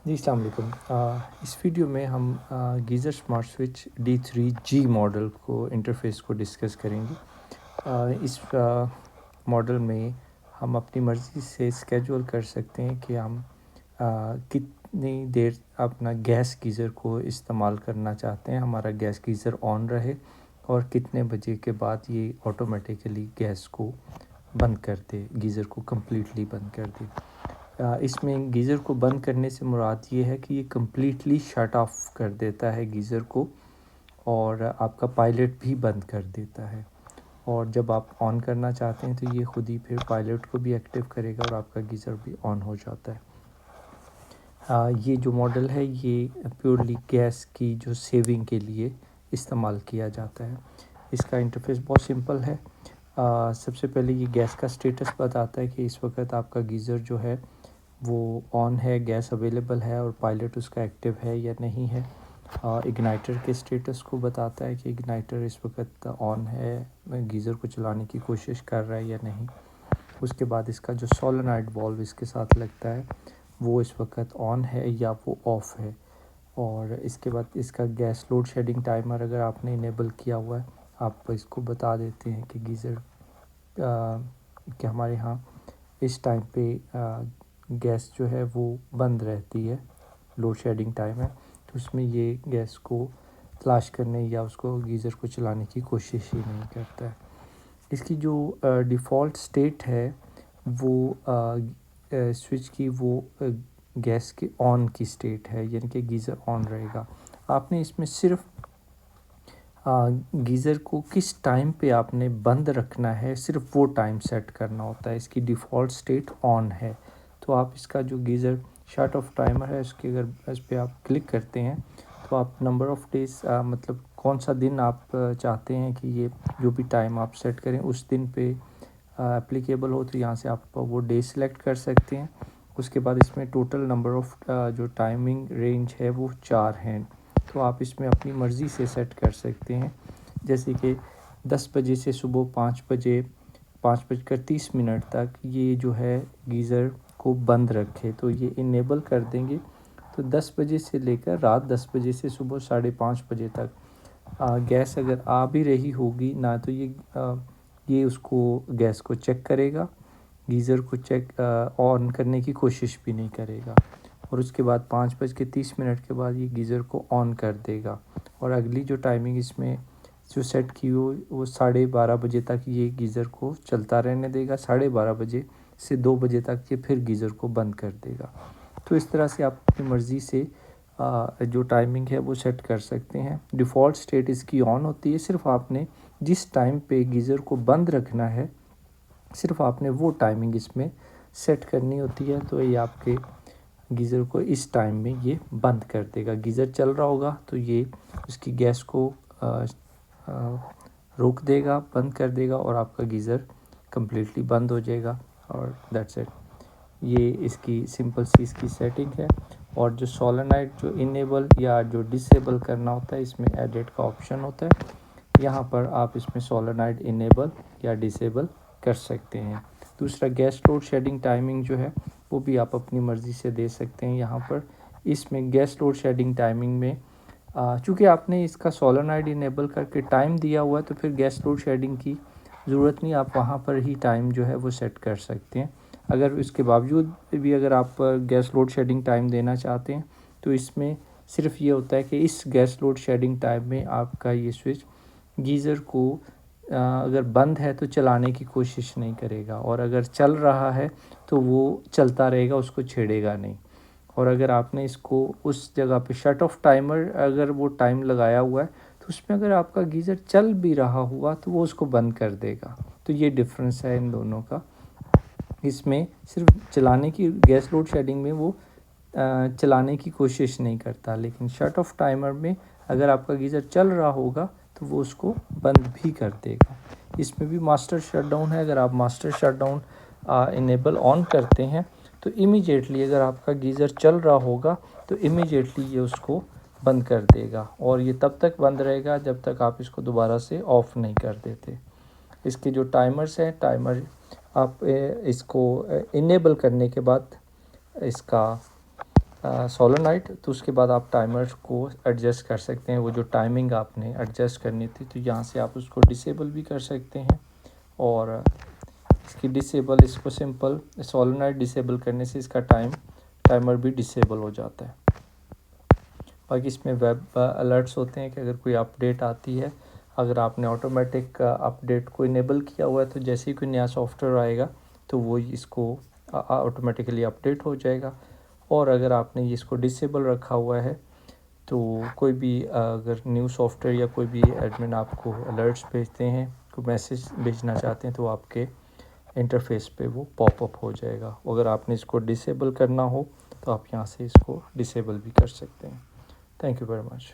جی السلام علیکم۔ اس ویڈیو میں ہم geyser smart switch D3G model کو انٹرفیس کو ڈسکس کریں گے۔ اس ماڈل میں ہم اپنی مرضی سے اسکیجول کر سکتے ہیں کہ ہم کتنی دیر اپنا گیس گیزر کو استعمال کرنا چاہتے ہیں، ہمارا گیس گیزر آن رہے اور کتنے بجے کے بعد یہ آٹومیٹیکلی گیس کو بند کر دے، گیزر کو کمپلیٹلی بند کر دے۔ اس میں گیزر کو بند کرنے سے مراد یہ ہے کہ یہ کمپلیٹلی شٹ آف کر دیتا ہے گیزر کو، اور آپ کا پائلٹ بھی بند کر دیتا ہے، اور جب آپ آن کرنا چاہتے ہیں تو یہ خود ہی پھر پائلٹ کو بھی ایکٹیو کرے گا اور آپ کا گیزر بھی آن ہو جاتا ہے۔ یہ جو ماڈل ہے یہ پیورلی گیس کی جو سیونگ کے لیے استعمال کیا جاتا ہے۔ اس کا انٹرفیس بہت سمپل ہے۔ سب سے پہلے یہ گیس کا سٹیٹس بتاتا ہے کہ اس وقت آپ کا گیزر جو ہے وہ آن ہے، گیس اویلیبل ہے اور پائلٹ اس کا ایکٹیو ہے یا نہیں ہے۔ اگنائٹر کے سٹیٹس کو بتاتا ہے کہ اگنائٹر اس وقت آن ہے، گیزر کو چلانے کی کوشش کر رہا ہے یا نہیں۔ اس کے بعد اس کا جو سولنائڈ والو اس کے ساتھ لگتا ہے وہ اس وقت آن ہے یا وہ آف ہے، اور اس کے بعد اس کا گیس لوڈ شیڈنگ ٹائمر اگر آپ نے انیبل کیا ہوا ہے، آپ اس کو بتا دیتے ہیں کہ گیزر کہ ہمارے ہاں اس ٹائم پہ گیس جو ہے وہ بند رہتی ہے، لوڈ شیڈنگ ٹائم ہے، تو اس میں یہ گیس کو تلاش کرنے یا اس کو گیزر کو چلانے کی کوشش ہی نہیں کرتا ہے۔ اس کی جو ڈیفالٹ سٹیٹ ہے وہ سوئچ کی وہ گیس کی آن کی سٹیٹ ہے، یعنی کہ گیزر آن رہے گا۔ آپ نے اس میں صرف گیزر کو کس ٹائم پہ آپ نے بند رکھنا ہے، صرف وہ ٹائم سیٹ کرنا ہوتا ہے۔ اس کی ڈیفالٹ سٹیٹ آن ہے، تو آپ اس کا جو گیزر شٹ آف ٹائمر ہے اس کے اگر اس پہ آپ کلک کرتے ہیں تو آپ نمبر آف ڈیز مطلب کون سا دن آپ چاہتے ہیں کہ یہ جو بھی ٹائم آپ سیٹ کریں اس دن پہ اپلیکیبل ہو، تو یہاں سے آپ وہ ڈے سلیکٹ کر سکتے ہیں۔ اس کے بعد اس میں ٹوٹل نمبر آف جو ٹائمنگ رینج ہے وہ 4 ہیں، تو آپ اس میں اپنی مرضی سے سیٹ کر سکتے ہیں، جیسے کہ 10 بجے سے صبح 5:30 تک یہ جو ہے گیزر کو بند رکھے، تو یہ انیبل کر دیں گے تو 10 بجے سے لے کر رات 10 بجے سے صبح 5:30 بجے تک گیس اگر آ بھی رہی ہوگی نہ تو یہ اس کو گیس کو چیک کرے گا، گیزر کو چیک آن کرنے کی کوشش بھی نہیں کرے گا، اور اس کے بعد 5:30 کے بعد یہ گیزر کو آن کر دے گا، اور اگلی جو ٹائمنگ اس میں جو سیٹ کی ہو وہ 12:30 بجے تک یہ گیزر کو چلتا رہنے دے گا، 12:30 بجے سے 2 بجے تک یہ پھر گیزر کو بند کر دے گا۔ تو اس طرح سے آپ اپنی مرضی سے جو ٹائمنگ ہے وہ سیٹ کر سکتے ہیں۔ ڈیفالٹ سٹیٹ اس کی آن ہوتی ہے، صرف آپ نے جس ٹائم پہ گیزر کو بند رکھنا ہے صرف آپ نے وہ ٹائمنگ اس میں سیٹ کرنی ہوتی ہے، تو یہ آپ کے گیزر کو اس ٹائم میں یہ بند کر دے گا۔ گیزر چل رہا ہوگا تو یہ اس کی گیس کو روک دے گا، بند کر دے گا، اور آپ کا گیزر کمپلیٹلی بند ہو جائے گا، اور دیٹس اٹ۔ یہ اس کی سمپل سی اس کی سیٹنگ ہے، اور جو سولنائڈ جو انیبل یا جو ڈسیبل کرنا ہوتا ہے اس میں ایڈٹ کا آپشن ہوتا ہے، یہاں پر آپ اس میں سولنائڈ انیبل یا ڈسیبل کر سکتے ہیں۔ دوسرا گیس لوڈ شیڈنگ ٹائمنگ جو ہے وہ بھی آپ اپنی مرضی سے دے سکتے ہیں۔ یہاں پر اس میں گیس لوڈ شیڈنگ ٹائمنگ میں چونکہ آپ نے اس کا سولنائڈ انیبل کر کے ٹائم دیا ہوا ہے تو پھر گیس لوڈ شیڈنگ کی ضرورت نہیں، آپ وہاں پر ہی ٹائم جو ہے وہ سیٹ کر سکتے ہیں۔ اگر اس کے باوجود بھی اگر آپ گیس لوڈ شیڈنگ ٹائم دینا چاہتے ہیں تو اس میں صرف یہ ہوتا ہے کہ اس گیس لوڈ شیڈنگ ٹائم میں آپ کا یہ سوئچ گیزر کو اگر بند ہے تو چلانے کی کوشش نہیں کرے گا، اور اگر چل رہا ہے تو وہ چلتا رہے گا، اس کو چھیڑے گا نہیں۔ اور اگر آپ نے اس کو اس جگہ پہ شٹ آف ٹائمر اگر وہ ٹائم لگایا ہوا ہے تو اس میں اگر آپ کا گیزر چل بھی رہا ہوا تو وہ اس کو بند کر دے گا۔ تو یہ ڈفرینس ہے ان دونوں کا۔ اس میں صرف چلانے کی گیس لوڈ شیڈنگ میں وہ چلانے کی کوشش نہیں کرتا، لیکن شٹ آف ٹائمر میں اگر آپ کا گیزر چل رہا ہوگا تو وہ اس کو بند بھی کر دے گا۔ اس میں بھی ماسٹر شٹ ڈاؤن ہے، اگر آپ ماسٹر شٹ ڈاؤن انیبل آن کرتے ہیں تو امیجیٹلی اگر آپ کا گیزر چل رہا ہوگا تو امیجیٹلی یہ اس کو بند کر دے گا، اور یہ تب تک بند رہے گا جب تک آپ اس کو دوبارہ سے آف نہیں کر دیتے۔ اس کے جو ٹائمرز ہیں، ٹائمر آپ اس کو انیبل کرنے کے بعد اس کا سولونائٹ، تو اس کے بعد آپ ٹائمر کو ایڈجسٹ کر سکتے ہیں. وہ جو ٹائمنگ آپ نے ایڈجسٹ کرنی تھی تو یہاں سے آپ اس کو ڈسیبل بھی کر سکتے ہیں. اور اس کی اس کو سمپل سولونائٹ ڈسیبل کرنے سے اس کا ٹائمر بھی ڈسیبل ہو جاتا ہے. باقی اس میں ویب الرٹس ہوتے ہیں کہ اگر کوئی اپڈیٹ آتی ہے، اگر آپ نے آٹومیٹک اپڈیٹ کو انیبل کیا ہوا ہے تو جیسے ہی کوئی نیا سافٹ ویئر آئے گا تو وہ اس کو آٹومیٹیکلی اپڈیٹ ہو جائے گا. اور اگر آپ نے اس کو ڈسیبل رکھا ہوا ہے تو کوئی بھی اگر نیو سافٹ ویئر یا کوئی بھی ایڈمن آپ کو الرٹس بھیجتے ہیں، کوئی میسیج بھیجنا چاہتے ہیں تو آپ کے انٹرفیس پہ وہ پاپ اپ ہو جائے گا. اگر آپ نے اس کو ڈسیبل کرنا ہو تو آپ یہاں سے اس کو ڈسیبل بھی کر سکتے ہیں. Thank you very much.